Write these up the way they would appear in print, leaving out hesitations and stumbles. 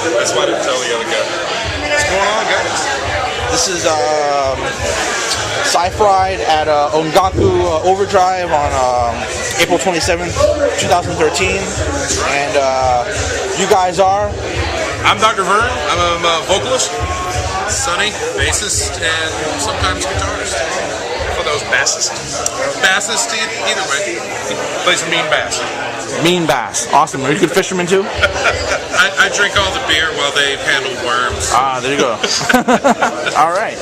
That's why I didn't tell the other guy. What's going on, guys? This is Sci-Fried at Ongaku Overdrive on April 27th, 2013. And you guys are? I'm Dr. Vern. I'm a vocalist. Sonny, bassist, and sometimes guitarist. I thought that was bassist. Bassist, either way. He plays a mean bass. Mean bass. Awesome. Are you a good fisherman too? I drink all the beer while they handle worms. Ah, there you go. All right.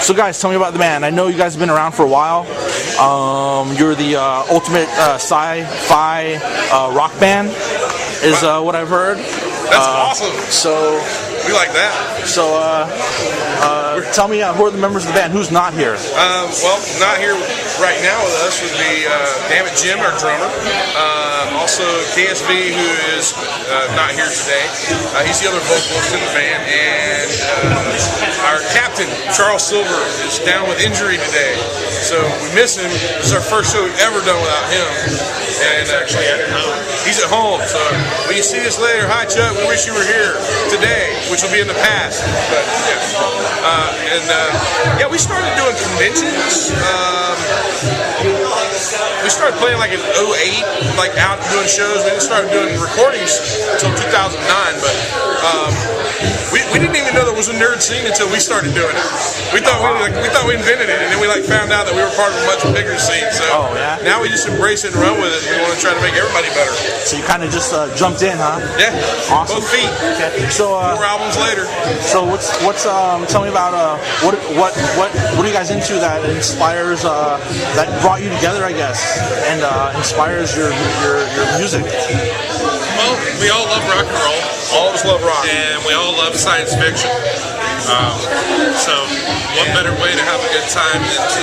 So guys, tell me about the band. I know you guys have been around for a while. You're the ultimate sci-fi rock band, is what I've heard. That's awesome. So we like that. So tell me who are the members of the band? Who's not here? Well, not here right now with us would be Dammit Jim, our drummer. Also KSV, who is not here today. He's the other vocalist in the band. And our captain, Charles Silver, is down with injury today. So we miss him. This is our first show we've ever done without him. And actually he's at home. So when you see this later, hi Chuck, we wish you were here today, which will be in the past. But yeah, we started doing conventions. We started playing like in 08, like out doing shows. We didn't start doing recordings until 2009, but we didn't even know there was a nerd scene until we started doing it. We thought we invented it, and then we found out that we were part of a much bigger scene. So now we just embrace it and run with it. We want to try to make everybody better. So you kind of just jumped in, huh? Yeah, awesome. Both feet. Okay. So 4 albums later. So what's tell me about what are you guys into that inspires that brought you together, I guess, and inspires your music? Well, we all love rock and roll. All of us love rock. And we all love science fiction. So what better way to have a good time than to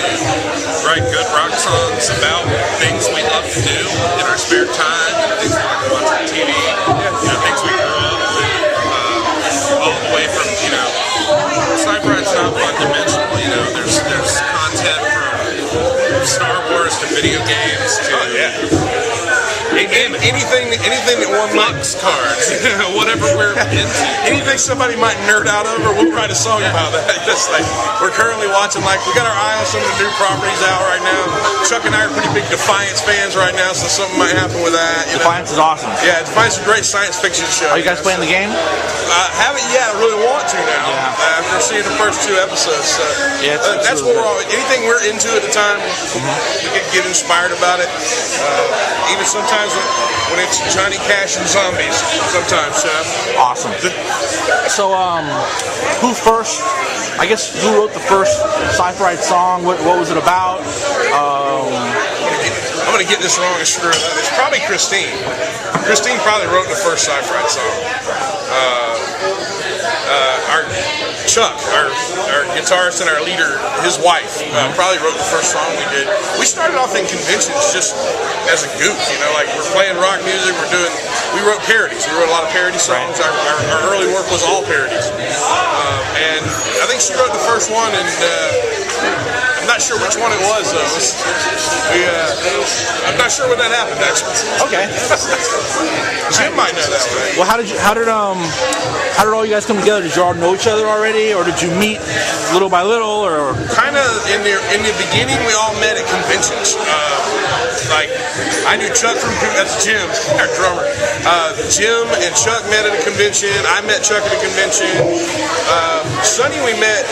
write good rock songs about things we love to do in our spare time, things we like to watch on TV, things we grew up with, all the way from, Sci-Fried's not one-dimensional, there's content from Star Wars to video games to anything that one flux cards, whatever we're into. Anything somebody might nerd out of, or we'll write a song about that. Just like we're currently watching, we got our eye on some of the new properties out right now. Chuck and I are pretty big Defiance fans right now, so something might happen with that. Defiance is awesome. Yeah, Defiance is a great science fiction show. Are you guys playing the game? Haven't yet. I really want to now. After seeing the first 2 episodes. So that's what we're all. Anything we're into at the time, we get inspired about it. Even sometimes when it's Johnny Cash and zombies, sometimes. Awesome. So, who first? I guess who wrote the first Sci-Fried song? What was it about? I'm gonna get this wrong and screw it up. It's probably Christine. Christine probably wrote the first Sci-Fried song. Our Chuck, our guitarist and our leader, his wife, probably wrote the first song we did. We started off in conventions just as a goof, we're playing rock music, we wrote parodies. We wrote a lot of parody songs. Our early work was all parodies. And I think she wrote the first one, and I'm not sure which one it was, though. I'm not sure when that happened, actually. Okay. Jim might know that one. Well, how did all you guys come together? Did you all know each other already, or did you meet little by little, or kind of in the beginning? We all met at conventions. I knew Chuck that's Jim, our drummer. Jim and Chuck met at a convention. I met Chuck at a convention. Sonny we met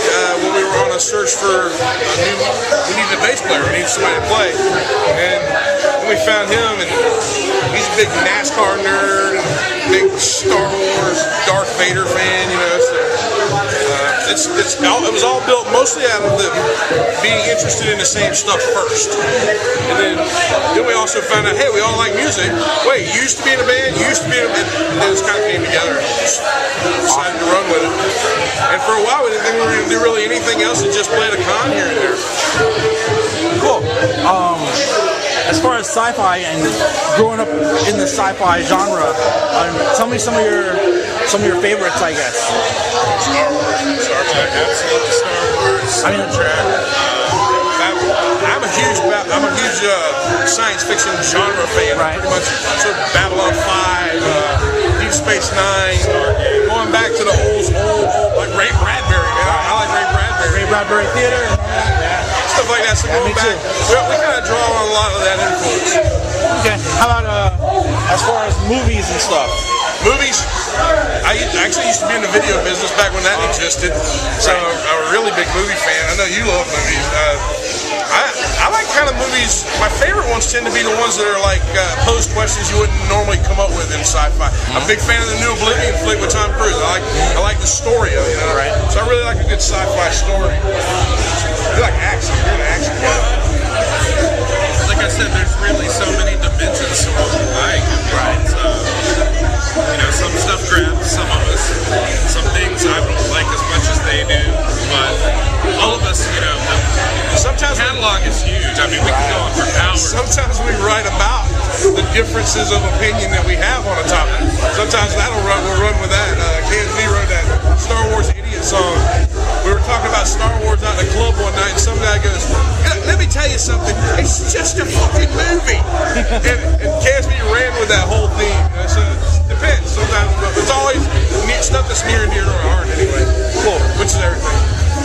when we were on a search for we needed a bass player. We needed somebody to play, and then we found him, and he's a big NASCAR nerd, big Star Wars, Darth Vader fan, So it was all built mostly out of being interested in the same stuff first, and then we also found out, hey, we all like music. Wait, you used to be in a band, you used to be in a band, and then it kind of came together. And decided to run with it, and for a while we didn't think we were going to do really anything else than just play at a con here and there. Cool. As far as sci-fi and growing up in the sci-fi genre, tell me some of your favorites, I guess. Star Trek, absolutely Star Wars. Star Trek. I'm a huge science fiction genre fan. Right. Pretty much sort of Babylon 5, Deep Space Nine, going back to the old, like Ray Bradbury, man. I like Ray Bradbury. Ray Bradbury Theater. Stuff like that. So going back, we kind of draw on a lot of that influence. Okay. How about as far as movies and stuff? Movies, I actually used to be in the video business back when that existed, so I'm a really big movie fan. I know you love movies. I like kind of movies. My favorite ones tend to be the ones that are like pose questions you wouldn't normally come up with in sci-fi. I'm a big fan of the new Oblivion flick with Tom Cruise. I like the story of it, you know. Right. So I really like a good sci-fi story. I like action. You're an action guy. Like I said, there's really so many dimensions to what we like. Right. You know, some stuff grabs some of us. Some things I don't like as much as they do. But all of us, you know, Sometimes the catalog is huge. I mean, we can go on for hours. Sometimes we write about the differences of opinion that we have on a topic. Sometimes we'll run with that. KSV wrote that Star Wars Idiot song. We were talking about Star Wars out in a club one night, and some guy goes, "Let me tell you something, it's just a fucking movie." and KSV ran with that whole theme. You know, so it depends. Sometimes, but it's always neat stuff that's near and dear to our heart anyway. Cool. Which is everything.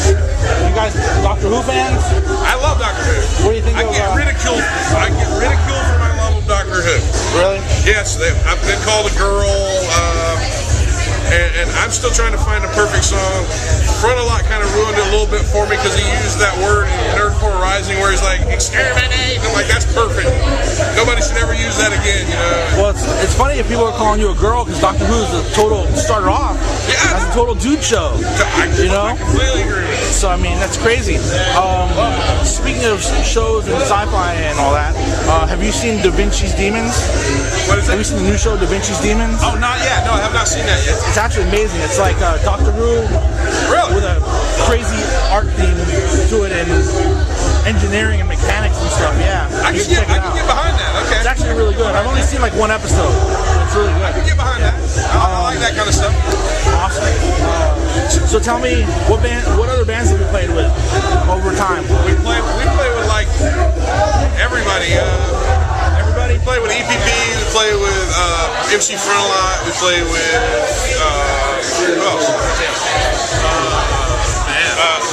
You guys Doctor Who fans? I love Doctor Who. What do you think I of get ridiculed for my love of Doctor Who. Really? Yes, I've been called a girl, and I'm still trying to find a perfect song. Frontalot kind of ruined it a little bit for me because he used that word in Nerdcore Rising where he's like, exterminate. I'm like, that's perfect. Nobody should ever use that again, you know. Well, it's funny if people are calling you a girl because Doctor Who is started off as a total dude show. You know? I completely agree with you. So, I mean, that's crazy. Speaking of shows and sci-fi and all that, have you seen Da Vinci's Demons? What is it? Have you seen the new show, Da Vinci's Demons? Oh, not yet. No, I have not seen that yet. It's actually amazing. It's like Doctor Who with a crazy art theme to it and engineering and mechanics and stuff. Yeah, I can get behind that. Okay. It's actually really good. I've only seen like one episode. It's really good. I can get behind that. I like that kind of stuff. Awesome. So tell me, what other bands have you played with over time? We play with like everybody. We play with EPP. We play with MC Frontalot. We play with who else?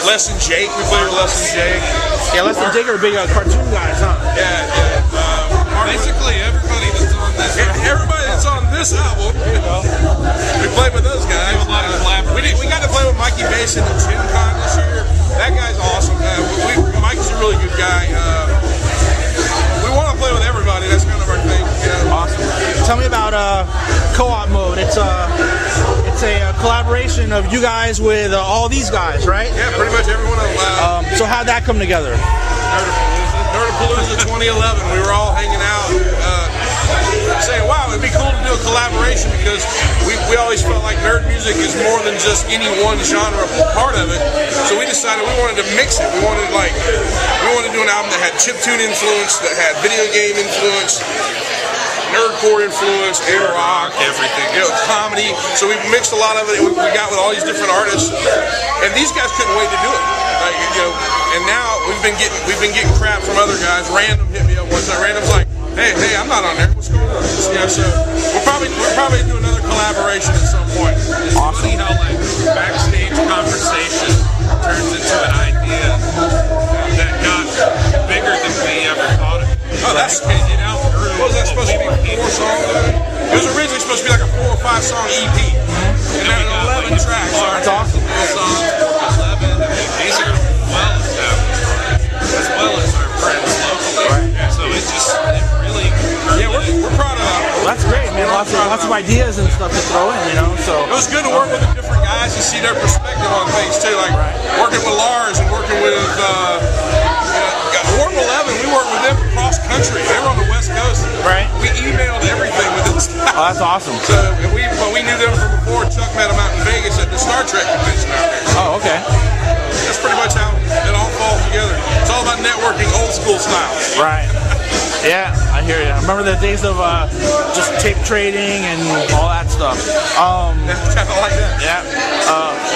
Les and Jake. We play with Les and Jake. Yeah, Les and Jake are big cartoon guys, huh? Yeah. Basically, everybody that's on this. Everybody that's on this album, you know, we played with those guys. A lot of collaboration. We got to play with Mikey Mason at Gen Con this year. That guy's awesome. Mikey's a really good guy. We want to play with everybody. That's kind of our thing. You know? Awesome. Tell me about co-op mode. It's a collaboration of you guys with all these guys, right? Yeah, pretty much everyone. So how'd that come together? Nerdapalooza 2011. We were all hanging out, saying, "Wow, it'd be cool to do a collaboration," because we always felt like nerd music is more than just any one genre part of it. So we decided we wanted to mix it. We wanted to do an album that had chiptune influence, that had video game influence, nerdcore influence, air rock, everything, you know, comedy. So we mixed a lot of it. We got with all these different artists, and these guys couldn't wait to do it. You know, and now we've been getting crap from other guys. Random hit me up one time. Random's like, hey, I'm not on there. What's going on? You know, so we'll probably do another collaboration at some point. It's funny how like backstage conversation turns into an idea that got bigger than we ever thought it. Oh, that's it outgrew. What was that supposed to be? 4 songs? It was originally supposed to be like a 4 or 5 song EP. And then 11 tracks. That's awesome. Songs, 11. These are well established, as well as our friends locally. Right. So it really. Yeah, we're proud of that. Well, that's great, man. Lots of ideas and stuff to throw in, you know. So it was good to work with the different guys and see their perspective on things too. Like working with Lars and working with Warp 11. We worked with them cross country. They were on the West Coast. Right. We emailed everything with this guy. Oh, that's awesome. So we knew them from before. Chuck met them out in Vegas at the Star Trek convention out there. Oh, okay. That's pretty much how it all falls together. It's all about networking, old school style. Right. Yeah, I hear you. I remember the days of just tape trading and all that stuff. Kind of like that. Yeah.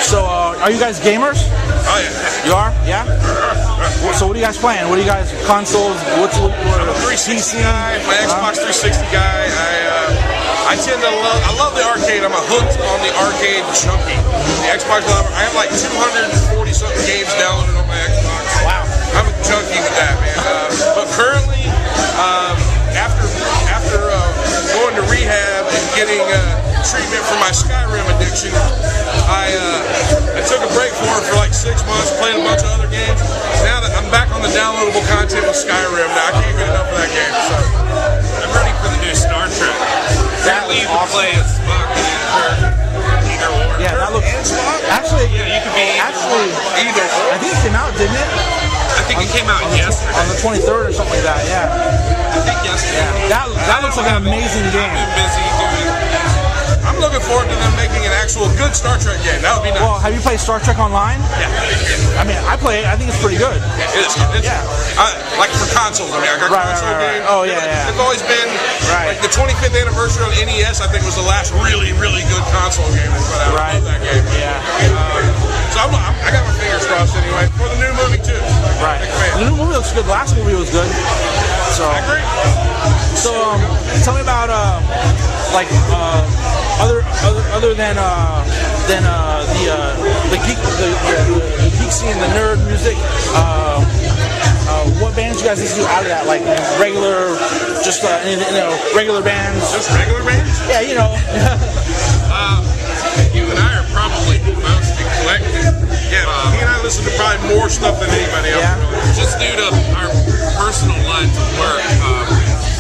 So, are you guys gamers? Oh yeah. You are? Yeah. So, what are you guys playing? What are you guys consoles? I'm a 360 guy. My Xbox 360 guy. I love the arcade. I'm a hooked on the arcade junkie. The Xbox lover. I have like 240 something games downloaded on my Xbox. Wow. I'm a junkie with that, man. But currently, after going to rehab and getting treatment for my Skyrim addiction, I took a break for like 6 months, played a bunch of other games. Now that I'm back on the downloadable content with Skyrim, now I can't get enough of that game. So I'm ready for the new Star Trek. Apparently you can play as Spock and Kirk, either or. Yeah, that looks. And Spock? Actually, Yeah, you can be actually, Either or. I think it came out, didn't it? I think it came out yesterday. On the 23rd or something like that. Yeah. I think yesterday. That looks like an amazing I've game. been busy doing. I'm looking forward to them making an actual good Star Trek game. That would be nice. Well, have you played Star Trek Online? Yeah. I mean, I play it. I think it's pretty good. It's like for consoles. I mean, I got console games. Oh, yeah. It's always been like the 25th anniversary of NES. I think was the last really good console game they put out. I love that game. Yeah. So I got my fingers crossed anyway for the new movie too. Right. Big fan. The new movie looks good. The last movie was good. So. I agree. So tell me about other than the geek scene, the nerd music. What bands you guys listen to out of that? Like regular, just regular bands. Just regular bands? Yeah, you know. You and I are probably most eclectic. Yeah, he and I listen to probably more stuff than anybody else. Yeah. Really. Just due to our personal lines of work,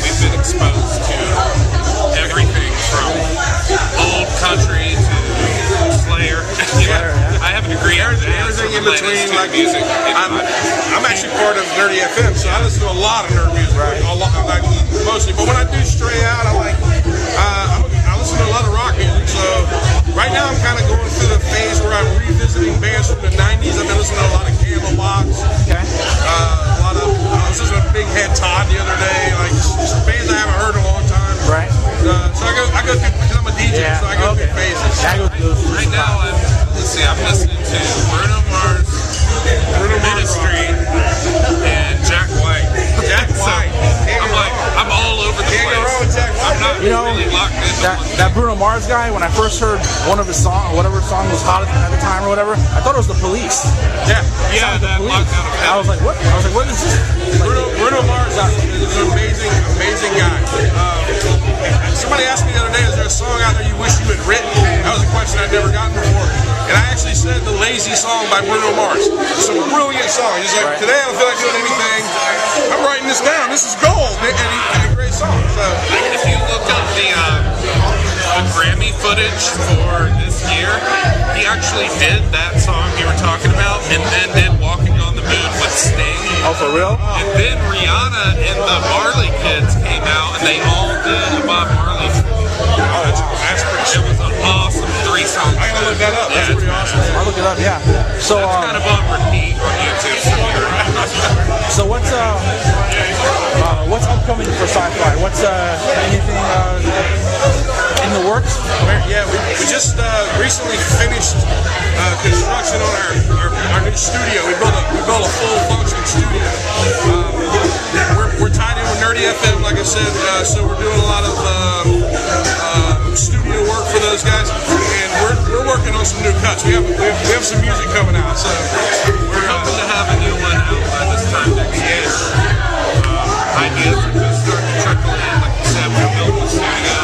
we've been exposed to everything from old country to Slayer. I have a degree in jazz, Everything in from between, to like music. I'm actually part of Nerdy FM, so I listen to a lot of nerd music, like mostly. But when I do stray out, I listen to a lot of rock music. So right now I'm kind of going through the phase where I'm revisiting bands from the '90s. I've been listening to a lot of Candlebox. Okay. I was listening to Big Head Todd the other day, like just bands I haven't heard in a long time. Right. So I go through, because I'm a DJ, so I go through phases. I go through those. Right now, I'm listening to Bruno Mars, Ministry, and Jack White. Jack White. I'm all over the Can't go wrong with place. Jack White. I'm not really locked into that Bruno Mars guy, when I first heard one of his songs, whatever song was hot at the time or whatever, I thought it was the Police. Yeah. Yeah, that Lockdown of I was like, what? What is this? Bruno Mars is an amazing guy. Somebody asked me the other day, is there a song out there you wish you had written? That was a question I'd never gotten before. And I actually said the Lazy Song by Bruno Mars. It's a brilliant song. He's like, today I don't feel like doing anything. I'm writing this down. This is gold. And a great song. So If you look up the Grammy footage for this year, he actually did that song you were talking about, and then did Walking on the Moon with Sting. Oh, for real? And then Rihanna and the Marley Kids came out, and they all did a Bob Marley. that's pretty It was an awesome 3-song. I gotta look that up. That's pretty awesome. I'll look it up. Yeah. So It's kind of on repeat on YouTube. So what's upcoming for Sci-Fi? What's anything in the works? Yeah, we just recently finished construction on our new studio. We built a full function studio. We're tied in with Nerdy FM, like I said, so we're doing a lot of studio work for those guys, and we're working on some new cuts. We have some music coming out, so We're hoping to have a new one out by this time next year. Ideas are just starting to trickle in. Like you said, we're building a studio.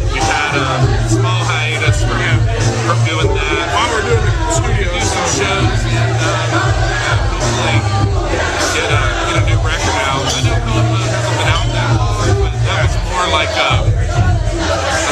We've had a small hiatus from doing that. while we're doing the studio, Do some shows and hopefully get a new record out. I know Philip hasn't been out that long, but that was more like a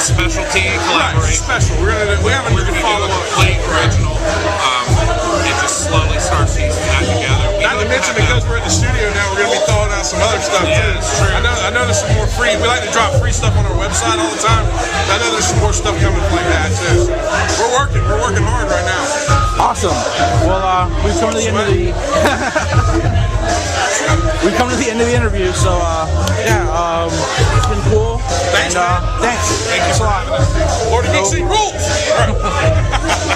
specialty collaboration. special. We're gonna do a complete original and just slowly start piecing that together. Not to mention, because we're at the studio now, we're going to be throwing out some other stuff Yeah, too. it's true. I know there's some more free. We like to drop free stuff on our website all the time. I know there's some more stuff coming like that too. So we're working hard right now. Awesome. Well, we've come to the end of the the interview. So it's been cool. Thanks, and, man. thanks. Thanks a lot. FloridaGeekScene rules. All right.